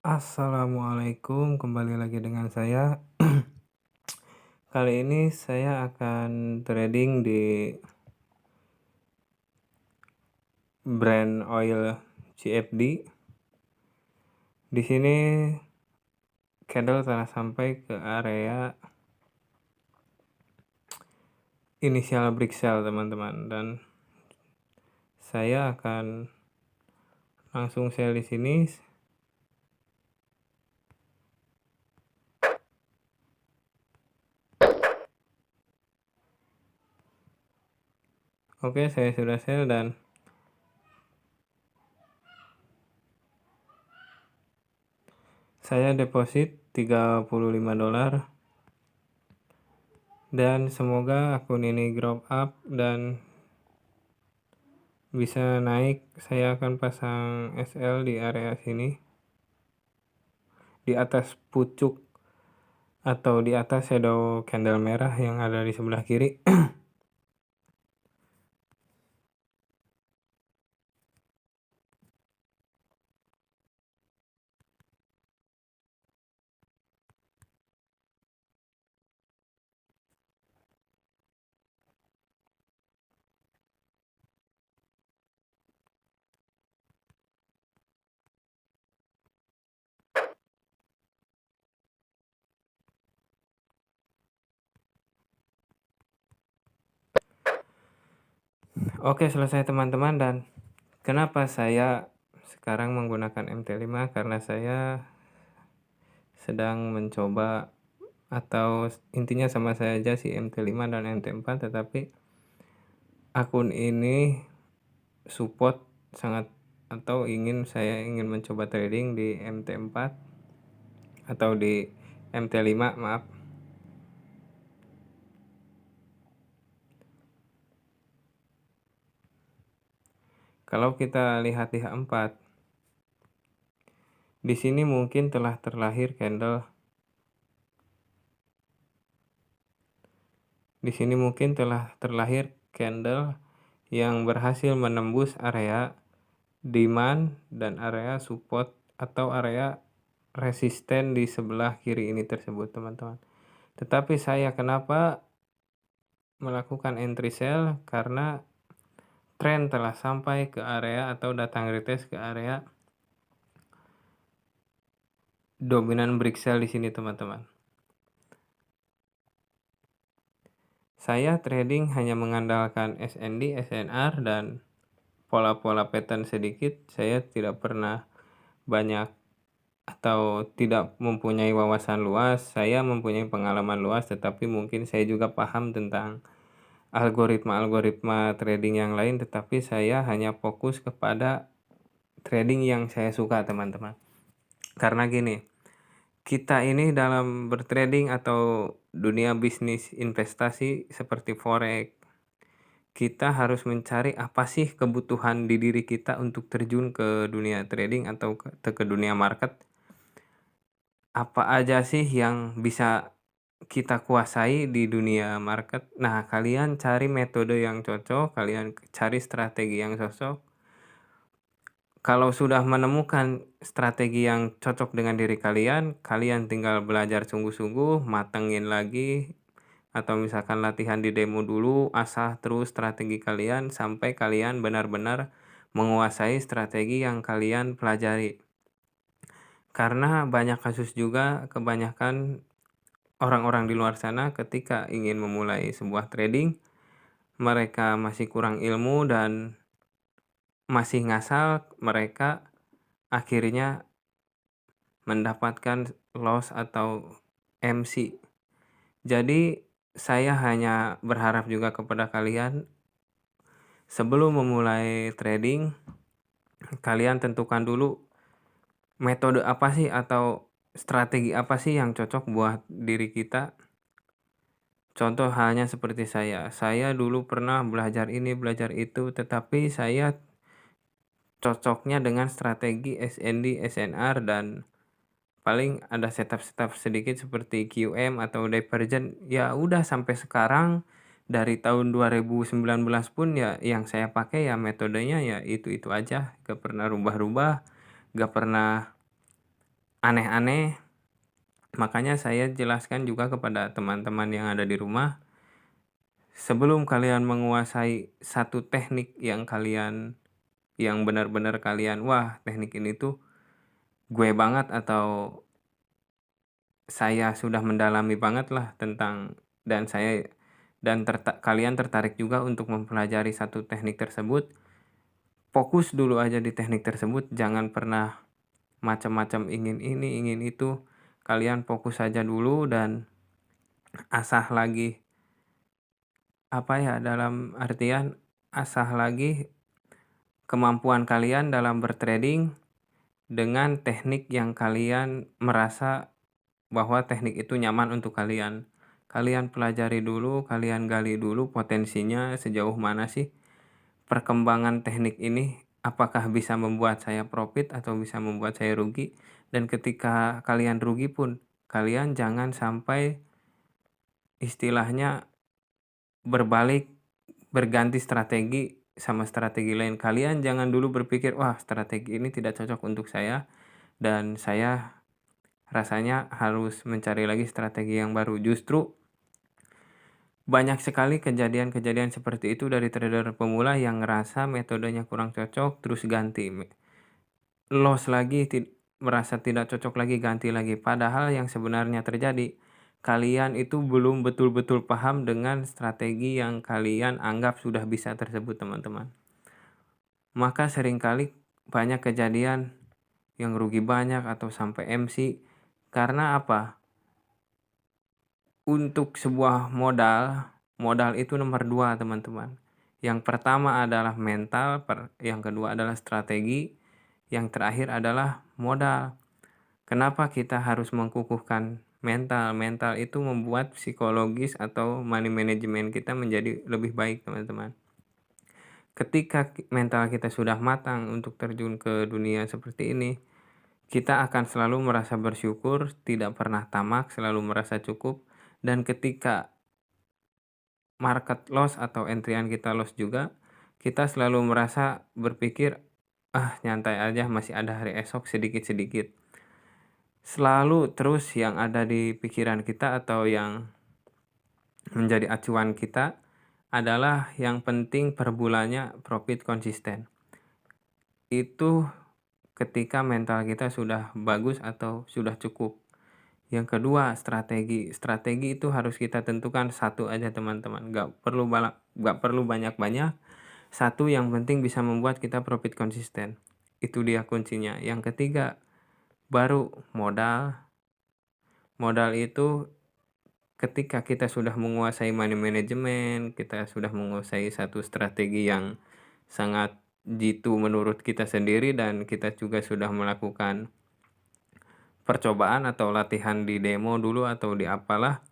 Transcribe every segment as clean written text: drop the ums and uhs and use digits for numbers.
Assalamualaikum, kembali lagi dengan saya. Kali ini saya akan trading di brand oil CFD. Di sini candle telah sampai ke area inisial break sell, teman-teman, dan saya akan langsung sell di sini. Oke, saya sudah sell dan saya deposit $35 dan semoga akun ini grow up dan bisa naik. Saya akan pasang SL di area sini, di atas pucuk atau di atas shadow candle merah yang ada di sebelah kiri. Oke, selesai teman-teman. Dan kenapa saya sekarang menggunakan MT5? Karena saya sedang mencoba, atau intinya sama saya aja si MT5 dan MT4, tetapi akun ini support sangat, atau saya ingin mencoba trading di MT4 atau di MT5, maaf. Kalau kita lihat di H4, di sini mungkin telah terlahir candle. Di sini mungkin telah terlahir candle yang berhasil menembus area demand dan area support atau area resisten di sebelah kiri ini tersebut, teman-teman. Tetapi saya kenapa melakukan entry sell? Karena tren telah sampai ke area atau datang retest ke area dominan break sell di sini, teman-teman. Saya trading hanya mengandalkan SND, SNR, dan pola-pola pattern sedikit. Saya tidak pernah banyak atau tidak mempunyai wawasan luas. Saya mempunyai pengalaman luas, tetapi mungkin saya juga paham tentang algoritma-algoritma trading yang lain, tetapi saya hanya fokus kepada trading yang saya suka, teman-teman. Karena gini, kita ini dalam bertrading atau dunia bisnis investasi seperti forex, kita harus mencari apa sih kebutuhan di diri kita untuk terjun ke dunia trading atau ke dunia market. Apa aja sih yang bisa kita kuasai di dunia market? Nah, kalian cari metode yang cocok, kalian cari strategi yang cocok. Kalau sudah menemukan strategi yang cocok dengan diri kalian, kalian tinggal belajar sungguh-sungguh, matengin lagi, atau misalkan latihan di demo dulu, asah terus strategi kalian sampai kalian benar-benar menguasai strategi yang kalian pelajari. Karena banyak kasus juga, kebanyakan orang-orang di luar sana ketika ingin memulai sebuah trading, mereka masih kurang ilmu dan masih ngasal, mereka akhirnya mendapatkan loss atau MC. Jadi saya hanya berharap juga kepada kalian, sebelum memulai trading, kalian tentukan dulu metode apa sih atau strategi apa sih yang cocok buat diri kita. Contoh halnya seperti saya dulu pernah belajar ini, belajar itu, tetapi saya cocoknya dengan strategi SND, SNR, dan paling ada setup sedikit seperti QM atau divergent. Ya udah, sampai sekarang dari tahun 2019 pun ya yang saya pakai ya metodenya ya itu aja, gak pernah rubah-rubah, gak pernah aneh-aneh. Makanya saya jelaskan juga kepada teman-teman yang ada di rumah, sebelum kalian menguasai satu teknik yang benar-benar kalian, wah teknik ini tuh gue banget atau saya sudah mendalami banget lah tentang dan kalian tertarik juga untuk mempelajari satu teknik tersebut, fokus dulu aja di teknik tersebut, jangan pernah macam-macam ingin ini, ingin itu. Kalian fokus saja dulu dan asah lagi, dalam artian asah lagi kemampuan kalian dalam bertrading dengan teknik yang kalian merasa bahwa teknik itu nyaman untuk kalian. Kalian pelajari dulu, kalian gali dulu potensinya sejauh mana sih perkembangan teknik ini, apakah bisa membuat saya profit atau bisa membuat saya rugi. Dan ketika kalian rugi pun, kalian jangan sampai istilahnya berganti strategi sama strategi lain. Kalian jangan dulu berpikir, wah strategi ini tidak cocok untuk saya dan saya rasanya harus mencari lagi strategi yang baru. Justru banyak sekali kejadian-kejadian seperti itu dari trader pemula yang ngerasa metodenya kurang cocok terus ganti. Loss lagi, merasa tidak cocok lagi, ganti lagi. Padahal yang sebenarnya terjadi, kalian itu belum betul-betul paham dengan strategi yang kalian anggap sudah bisa tersebut, teman-teman. Maka seringkali banyak kejadian yang rugi banyak atau sampai MC. Karena apa? Untuk sebuah modal itu nomor 2, teman-teman. Yang pertama adalah mental, yang kedua adalah strategi, yang terakhir adalah modal. Kenapa kita harus menkukuhkan mental? Mental itu membuat psikologis atau money management kita menjadi lebih baik, teman-teman. Ketika mental kita sudah matang untuk terjun ke dunia seperti ini, kita akan selalu merasa bersyukur, tidak pernah tamak, selalu merasa cukup. Dan ketika market loss atau entryan kita loss juga, kita selalu merasa berpikir, nyantai aja, masih ada hari esok, sedikit-sedikit. Selalu terus yang ada di pikiran kita atau yang menjadi acuan kita adalah yang penting per bulannya profit konsisten. Itu ketika mental kita sudah bagus atau sudah cukup. Yang kedua, strategi. Strategi itu harus kita tentukan satu aja, teman-teman. Gak perlu banyak-banyak. Satu yang penting bisa membuat kita profit konsisten. Itu dia kuncinya. Yang ketiga, baru modal. Modal itu ketika kita sudah menguasai money management, kita sudah menguasai satu strategi yang sangat jitu menurut kita sendiri dan kita juga sudah melakukan percobaan atau latihan di demo dulu atau di apalah.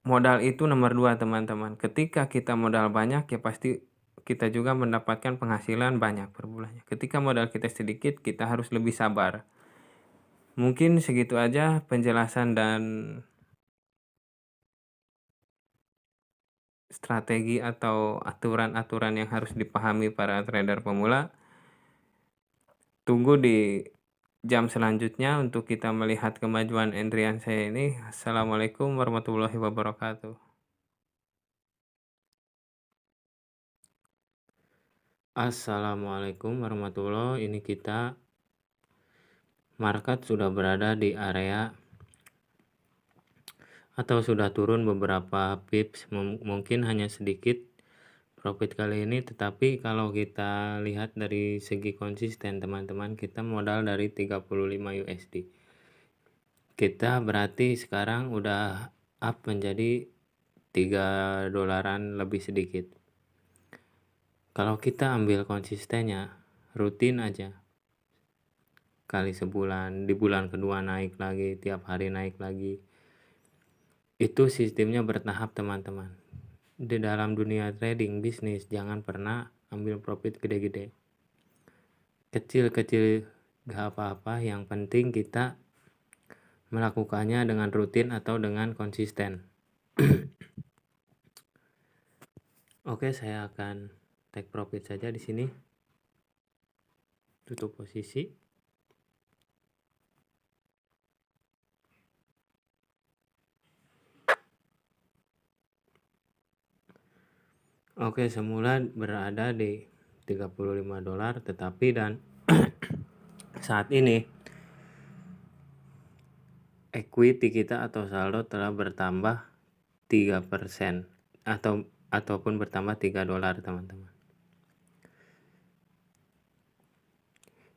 Modal itu nomor 2, teman-teman. Ketika kita modal banyak, ya pasti kita juga mendapatkan penghasilan banyak per bulannya. Ketika modal kita sedikit, kita harus lebih sabar. Mungkin segitu aja penjelasan dan strategi atau aturan-aturan yang harus dipahami para trader pemula. Tunggu di jam selanjutnya untuk kita melihat kemajuan entryan saya ini. Assalamualaikum warahmatullahi wabarakatuh. Assalamualaikum warahmatullahi. Ini kita market sudah berada di area atau sudah turun beberapa pips, mungkin hanya sedikit profit kali ini, tetapi kalau kita lihat dari segi konsisten, teman-teman, kita modal dari 35 USD. Kita berarti sekarang udah up menjadi $3 lebih sedikit. Kalau kita ambil konsistennya, rutin aja, kali sebulan, di bulan kedua naik lagi, tiap hari naik lagi. Itu sistemnya bertahap, teman-teman. Di dalam dunia trading bisnis, jangan pernah ambil profit gede-gede. Kecil-kecil gak apa-apa, yang penting kita melakukannya dengan rutin atau dengan konsisten. Oke, saya akan take profit saja di sini. Tutup posisi. Oke, semula berada di $35, tetapi dan saat ini equity kita atau saldo telah bertambah 3% ataupun bertambah $3, teman-teman.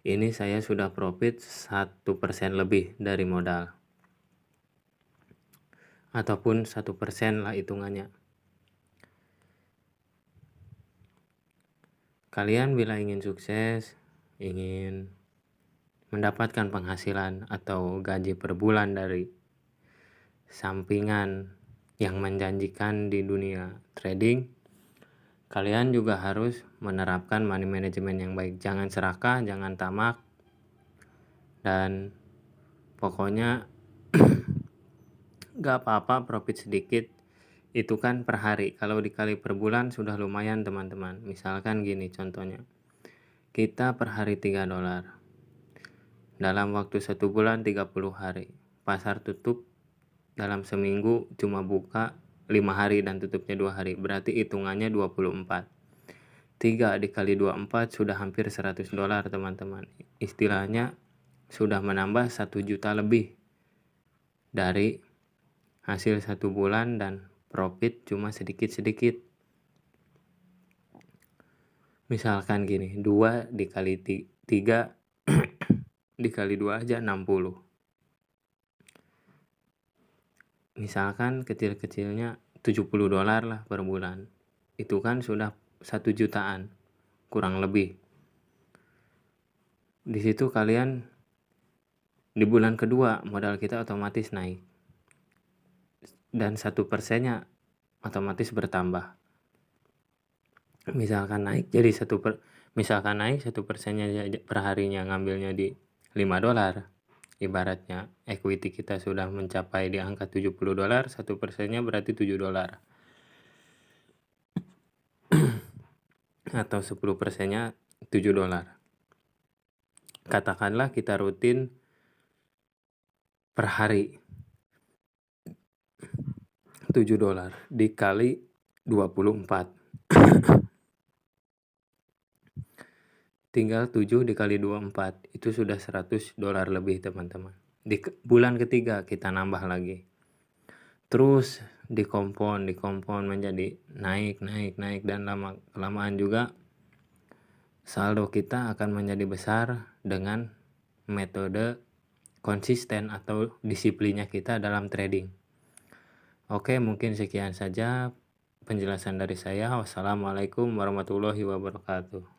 Ini saya sudah profit 1% lebih dari modal, ataupun 1% lah hitungannya. Kalian bila ingin sukses, ingin mendapatkan penghasilan atau gaji per bulan dari sampingan yang menjanjikan di dunia trading, kalian juga harus menerapkan money management yang baik. Jangan serakah, jangan tamak, dan pokoknya gak apa-apa profit sedikit, itu kan per hari. Kalau dikali per bulan sudah lumayan, teman-teman. Misalkan gini contohnya, kita per hari $3, dalam waktu 1 bulan 30 hari. Pasar tutup dalam seminggu cuma buka 5 hari dan tutupnya 2 hari, berarti hitungannya 24. 3 dikali 24 sudah hampir $100, teman-teman. Istilahnya sudah menambah 1 juta lebih dari hasil 1 bulan, dan profit cuma sedikit-sedikit. Misalkan gini, 2 dikali 3 dikali 2 aja 60. Misalkan kecil-kecilnya $70 lah per bulan. Itu kan sudah 1 jutaan kurang lebih. Di situ kalian di bulan kedua modal kita otomatis naik, dan 1%-nya otomatis bertambah. Misalkan naik 1%-nya per harinya ngambilnya di $5, ibaratnya equity kita sudah mencapai di angka $70, 1%-nya berarti $7. Atau 10%-nya $7. Katakanlah kita rutin per hari $7 dikali 24. Tinggal 7 dikali 24, itu sudah $100 lebih, teman-teman. Di bulan ketiga kita nambah lagi. Terus dikompon menjadi naik, dan lama-kelamaan juga saldo kita akan menjadi besar dengan metode konsisten atau disiplinnya kita dalam trading. Oke, mungkin sekian saja penjelasan dari saya. Wassalamualaikum warahmatullahi wabarakatuh.